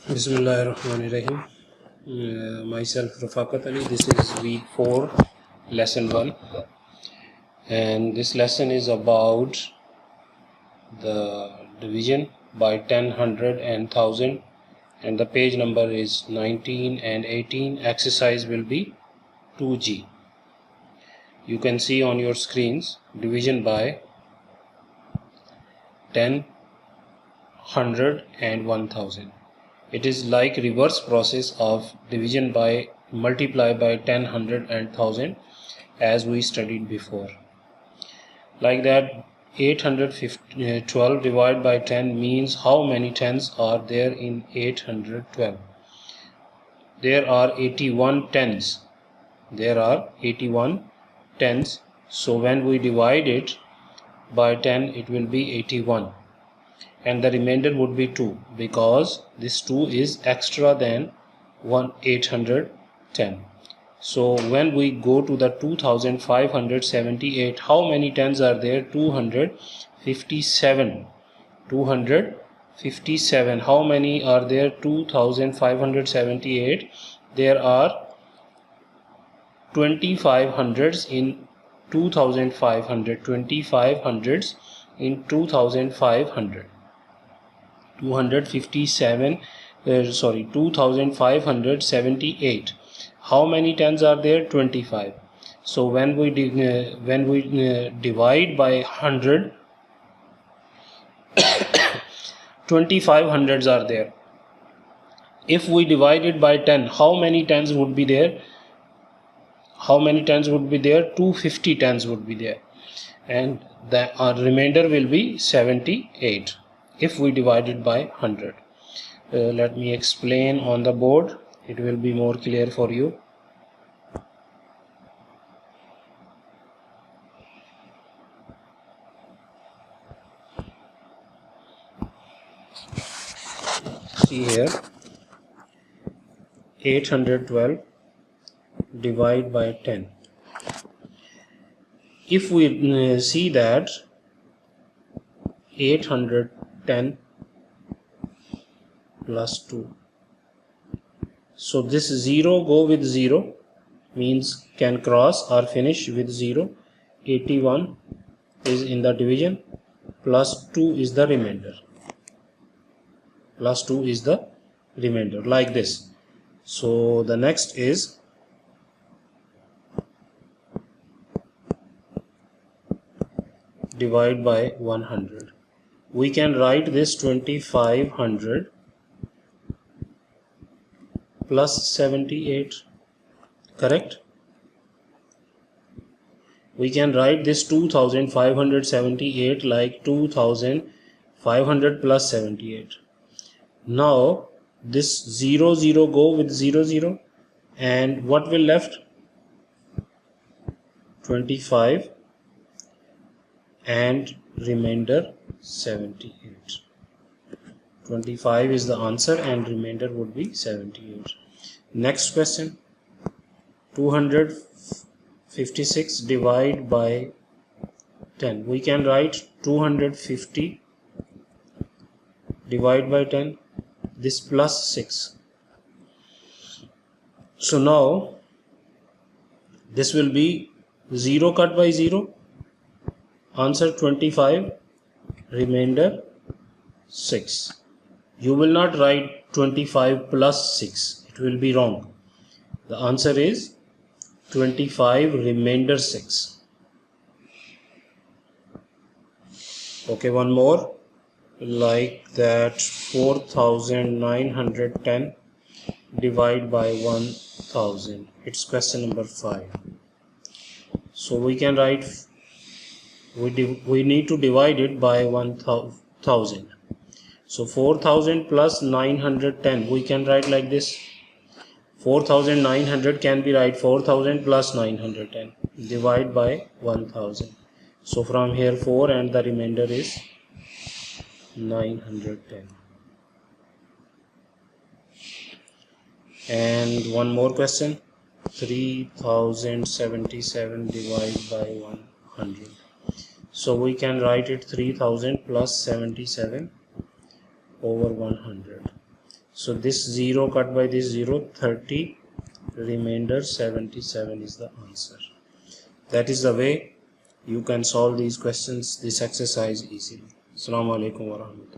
Bismillahirrahmanirrahim. Myself Rafaqat Ali. This is week 4, lesson 1, and this lesson is about the division by 10, 100 and 1000, and the page number is 19 and 18. Exercise will be 2G. You can see on your screens division by 10, 100 and 1000. It is like reverse process of division by multiply by 10, 100 and 1000 as we studied before. Like that, 812 divided by 10 means how many tens are there in 812? There are 81 tens. There are 81 tens. So when we divide it by 10, it will be 81. And the remainder would be 2, because this 2 is extra than 810. So when we go to the 2578, how many tens are there? 257. 257. How many are there? 2578. There are 25 hundreds in 2500. 25 hundreds in 2500. 2578. How many tens are there? 25. So when we divide by 100, 25 hundreds are there. If we divide it by 10, how many tens would be there? How many tens would be there? 250 tens would be there, and the remainder will be 78 if we divide it by 100. Let me explain on the board. It will be more clear for you. See here, 812 divide by 10. If we see that 810 plus 2, so this 0 go with 0, means can cross or finish with 0. 81 is in the division, plus 2 is the remainder. Plus 2 is the remainder, like this. So the next is divide by 100. We can write this 2500 plus 78, correct? We can write this 2578 like 2500 plus 78. Now this 0 0 go with 0 0, and what will left? 25 and remainder 78. 25 is the answer and remainder would be 78. Next question, 256 divide by 10. We can write 250 divide by 10, this plus 6. So now this will be 0 cut by 0, answer 25, remainder 6. You will not write 25 plus 6, it will be wrong. The answer is 25 remainder 6. Okay, one more, like that 4910 divide by 1000. It's question number 5. So we can write, we need to divide it by 1000. So 4000 plus 910, we can write like this. 4900 can be write 4000 plus 910 divide by 1000. So from here 4 and the remainder is 910. And one more question, 3077 divided by 100. So we can write it 3000 plus 77 over 100. So this 0 cut by this 0, 30, remainder 77 is the answer. That is the way you can solve these questions, this exercise easily. Assalamu alaikum warahmatullahi.